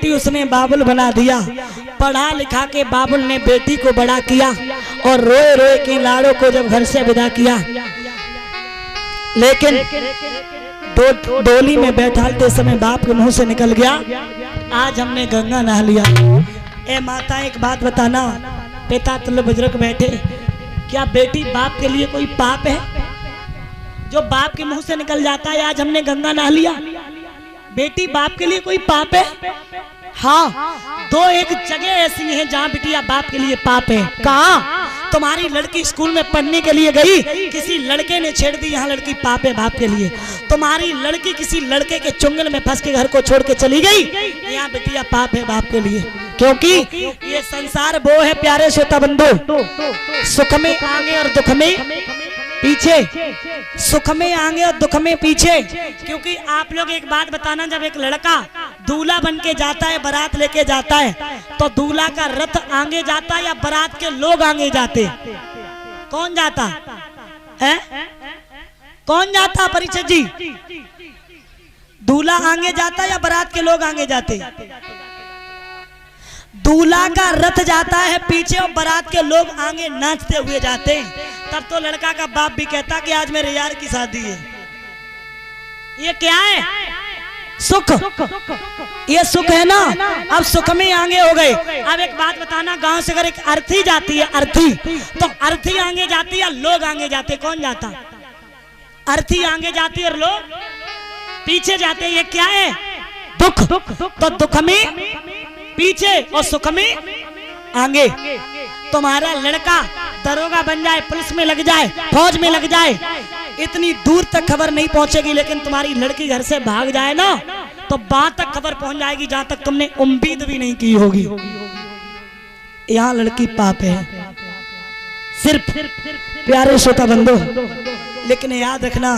बेटी उसने बाबुल बना दिया। पढ़ा लिखा के बाबुल ने बेटी को बड़ा किया और रोए रोए के लाड़ों को जब घर से विदा किया, लेकिन डोली में बैठाते समय बाप के मुंह से निकल गया, आज हमने गंगा नहा लिया। ए माता एक बात बताना, पिता तुल्य बुजुर्ग बैठे, क्या बेटी बाप के लिए कोई पाप है? जो बाप के मुंह से निकल जाता है आज हमने गंगा नहा लिया, बेटी बाप के लिए कोई पाप है? हाँ, दो एक जगह ऐसी है जहाँ बिटिया बाप के लिए पाप है। कहाँ? तुम्हारी लड़की स्कूल में पढ़ने के लिए गई, किसी लड़के ने छेड़ दी, यहाँ लड़की पाप है बाप के लिए। तुम्हारी लड़की किसी लड़के के चुंगल में फंस के घर को छोड़ के चली गई, यहाँ बिटिया पाप है बाप के लिए। क्योंकि ये संसार वो है प्यारे श्रोता बंधु, सुख में आगे और दुख में पीछे, सुख में आगे और दुख में पीछे। क्योंकि आप लोग एक बात बताना, जब एक लड़का दूल्हा बन के जाता है, बारात लेके जाता है, तो दूल्हा का रथ आगे जाता है या बारात के लोग आगे जाते? कौन जाता है? कौन जाता परीक्षित जी? दूल्हा आगे जाता है या बारात के लोग आगे जाते? दूल्हा का रथ जाता है पीछे और बारात के लोग आगे नाचते हुए जाते हैं। तब तो लड़का का बाप भी कहता कि आज मेरे यार की शादी है। ये क्या है? सुख। ये सुख है ना, अब सुख में आगे हो गए। अब एक बात बताना, गांव से अगर एक अर्थी जाती है, अर्थी, तो अर्थी आगे जाती है, लोग आगे जाते, कौन जाता? अर्थी आगे जाती है और लोग पीछे जाते। ये क्या है? दुख। तो दुख में पीछे और सुख में आगे। तुम्हारा लड़का दरोगा बन जाए, पुलिस में लग जाए, फौज में लग जाए, इतनी दूर तक खबर नहीं पहुंचेगी, लेकिन तुम्हारी लड़की घर से भाग जाए ना, तो वहां तक खबर पहुंच जाएगी जहां तक तुमने उम्मीद भी नहीं की होगी। यहाँ लड़की पाप है सिर्फ, प्यारे श्रोता बंधु। लेकिन याद रखना,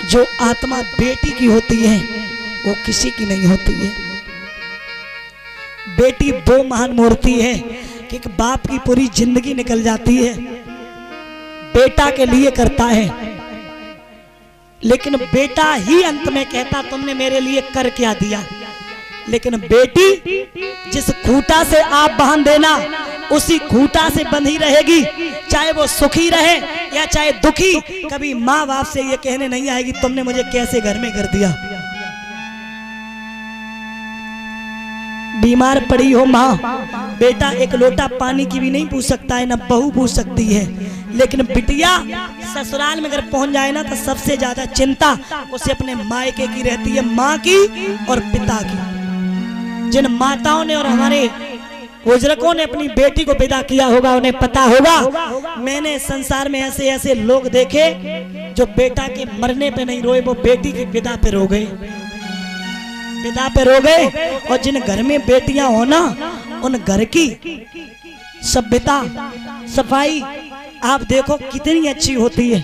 जो आत्मा बेटी की होती है वो किसी की नहीं होती है। बेटी वो महान मूर्ति है कि एक बाप की पूरी जिंदगी निकल जाती है, बेटा के लिए करता है, लेकिन बेटा ही अंत में कहता तुमने मेरे लिए कर क्या दिया। लेकिन बेटी जिस खूंटा से आप बांध देना, उसी खूंटा से बंधी रहेगी, चाहे वो सुखी रहे या चाहे दुखी। कभी माँ बाप से ये कहने नहीं आएगी तुमने मुझे कैसे घर में कर दिया। बीमार पड़ी हो माँ, बेटा एक लोटा पानी की भी नहीं पूछ सकता है, ना बहू पूछ सकती है। लेकिन बिटिया ससुराल में अगर पहुंच जाए ना, तो सबसे ज्यादा चिंता उसे अपने मायके की रहती है, माँ की और पिता की। जिन माताओं ने और हमारे बुजुर्गों ने अपनी बेटी को विदा किया होगा, उन्हें पता होगा। मैंने संसार में ऐसे ऐसे लोग देखे जो बेटा के मरने पे नहीं रोए, वो बेटी की विदा पे रो गए, विदा पे रो गए। और जिन घर में बेटियां हो ना, उन घर की सभ्यता सफाई आप देखो कितनी अच्छी होती है,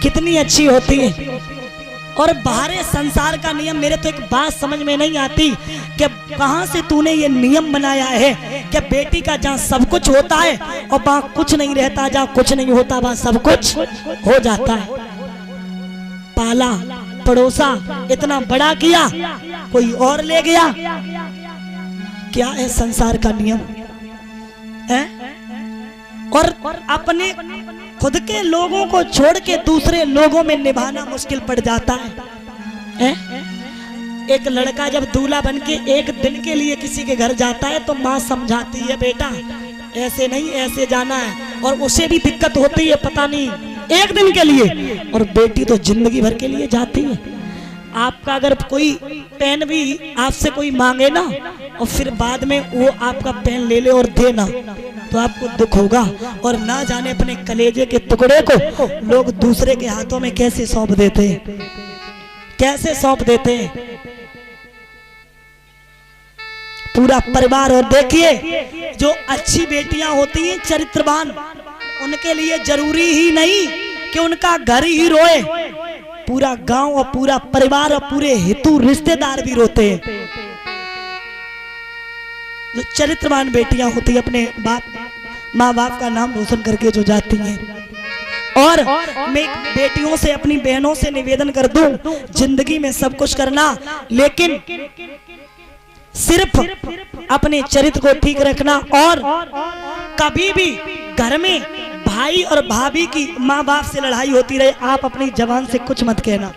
कितनी अच्छी होती है। और बाहरी संसार का नियम, मेरे तो एक बात समझ में नहीं आती कि कहां से तूने ये नियम बनाया है कि बेटी का जहां सब कुछ होता है और वहां कुछ नहीं रहता, जहां कुछ नहीं होता वहां सब कुछ हो जाता है। पाला पड़ोसा इतना बड़ा किया, कोई और ले गया। क्या है संसार का नियम है? और अपने खुद के लोगों को छोड़ के दूसरे लोगों में निभाना मुश्किल पड़ जाता है? एक लड़का जब दूल्हा बन के एक दिन के लिए किसी के घर जाता है, तो माँ समझाती है बेटा ऐसे नहीं ऐसे जाना है, और उसे भी दिक्कत होती है, पता नहीं एक दिन के लिए, और बेटी तो जिंदगी भर के लिए जाती है। आपका अगर कोई पेन भी आपसे कोई मांगे ना, और फिर बाद में वो आपका पेन ले ले और देना, तो आपको दुख होगा। और ना जाने अपने कलेजे के टुकड़े को लोग दूसरे के हाथों में कैसे सौंप देते हैं, कैसे सौंप देते हैं पूरा परिवार। और देखिए, जो अच्छी बेटियां होती हैं चरित्रवान, उनके लिए जरूरी ही नहीं कि उनका घर ही रोए, पूरा गांव और पूरा परिवार और पूरे हितू रिश्तेदार भी रोते हैं। जो चरित्रवान बेटियां होती है, अपने बाप माँ बाप का नाम रोशन करके जो जाती हैं, और मैं बेटियों से, अपनी बहनों से निवेदन कर दूं, जिंदगी में सब कुछ करना, लेकिन सिर्फ अपने चरित्र को ठीक रखना। और कभी भी घर में भाई और भाभी की, माँ बाप से लड़ाई होती रहे, आप अपनी जबान से कुछ मत कहना।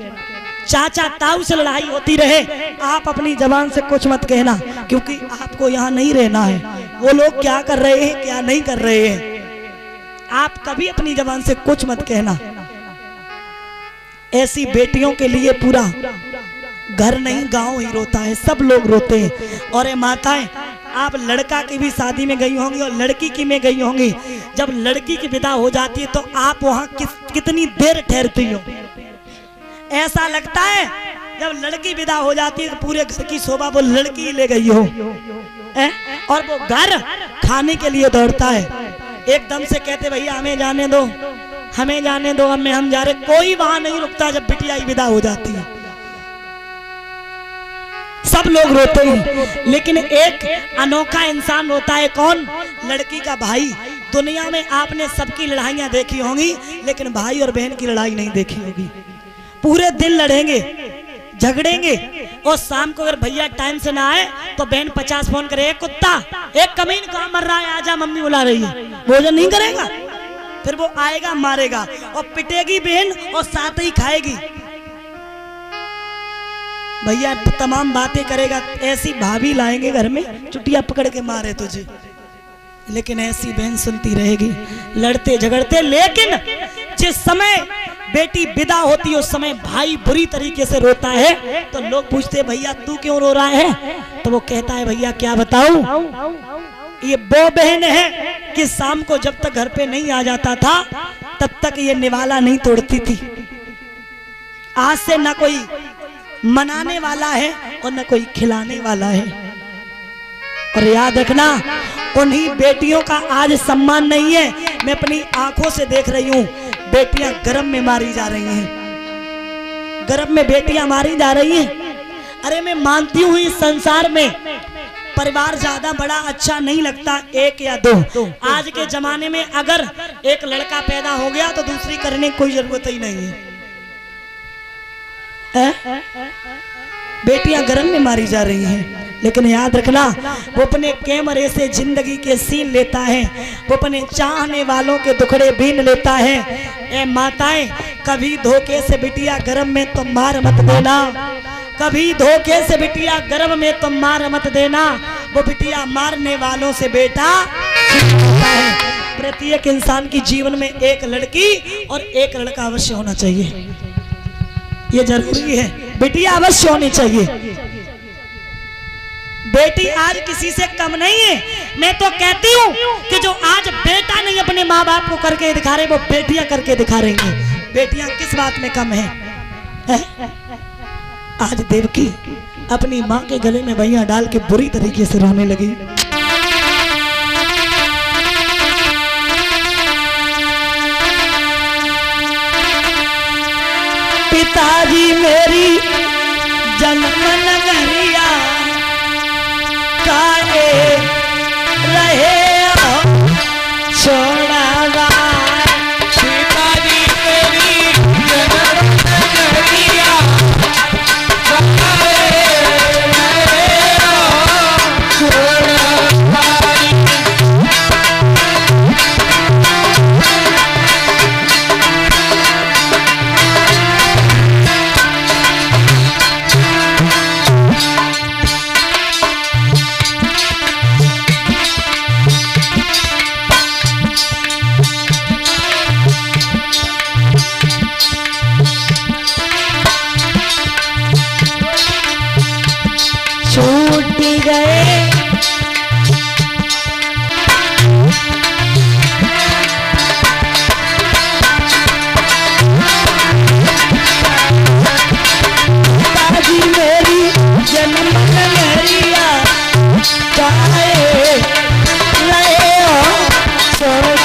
चाचा ताऊ से लड़ाई होती रहे, आप अपनी जबान से कुछ मत कहना, क्योंकि आपको यहाँ नहीं रहना है। वो लोग क्या कर रहे हैं, क्या नहीं कर रहे हैं, आप कभी अपनी जबान से कुछ मत कहना। ऐसी बेटियों के लिए पूरा घर नहीं गांव ही रोता है, सब लोग रोते हैं। और ये माताएं, आप लड़का की भी शादी में गई होंगी और लड़की की में गई होंगी, जब लड़की की विदा हो जाती है तो आप वहां कितनी देर ठहरती हो। ऐसा लगता है जब लड़की विदा हो जाती है तो पूरे घर की शोभा वो लड़की ही ले गई हो, और वो घर खाने के लिए दौड़ता है। एकदम से कहते भैया हमें जाने दो, हमें जाने दो, हम जा रहे। कोई वहां नहीं रुकता जब बिटिया विदा हो जाती है, सब लोग रोते हैं। लेकिन एक अनोखा इंसान रोता है, कौन? लड़की का भाई। दुनिया में आपने सबकी लड़ाइयां देखी होंगी, लेकिन भाई और बहन की लड़ाई नहीं देखी होगी। पूरे दिन लड़ेंगे, झगड़ेंगे, और शाम को अगर भैया टाइम से ना आए तो बहन 50 फोन करे, एक कुत्ता, एक कमीन कहाँ मर रहा है, आजा मम्मी बुला रही है। भोजन नहीं करेगा, फिर वो आएगा मारेगा, और पिटेगी बहन और साथ ही खाएगी। भैया तमाम बातें करेगा, ऐसी भाभी लाएंगे घर में चुटिया पकड़ के मारे तुझे, लेकिन ऐसी बहन सुनती रहेगी, लड़ते झगड़ते। लेकिन जिस समय बेटी विदा होती है उस समय भाई बुरी तरीके से रोता है, तो लोग पूछते भैया तू क्यों रो रहा है? तो वो कहता है भैया क्या बताऊं, ये वो बहन है कि शाम को जब तक घर पे नहीं आ जाता था तब तक ये निवाला नहीं तोड़ती थी। आज से ना कोई मनाने वाला है और न कोई खिलाने वाला है। और याद रखना, उन्हीं बेटियों का आज सम्मान नहीं है। मैं अपनी आंखों से देख रही हूँ, बेटियां गर्भ में मारी जा रही हैं, गर्भ में बेटियां मारी जा रही हैं। अरे मैं मानती हूँ इस संसार में परिवार ज्यादा बड़ा अच्छा नहीं लगता, एक या दो। आज के जमाने में अगर एक लड़का पैदा हो गया तो दूसरी करने की कोई जरूरत ही नहीं है। बेटियां गर्भ में मारी जा रही हैं। लेकिन याद रखना, वो अपने कैमरे से जिंदगी के सीन लेता है, वो अपने चाहने वालों के दुखड़े बीन लेता है। ए माताएं, कभी धोखे से बिटिया गर्भ में तो मार मत देना, कभी धोखे से बिटिया गर्भ में तो मार मत देना। वो बिटिया मारने वालों से बेटा होता है। प्रत्येक इंसान की जीवन में एक लड़की और एक लड़का अवश्य होना चाहिए, ये जरूरी है। बिटिया अवश्य होनी चाहिए। बेटी आज किसी से कम नहीं है। मैं तो कहती हूँ कि जो आज बेटा नहीं अपने माँ बाप को करके दिखा रहे, वो बेटियां करके दिखा रही हैं। बेटियां किस बात में कम है? आज देवकी अपनी माँ के गले में भैया डाल के बुरी तरीके से रोने लगी। पिताजी मेरी जन्म नगरिया काहे रहे छोड़ा, पिताजी मेरी जन्म नगरिया काहे रहे छोड़ा।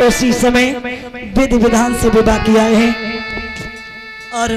उसी समय विधि विधान से विवाह किया है। और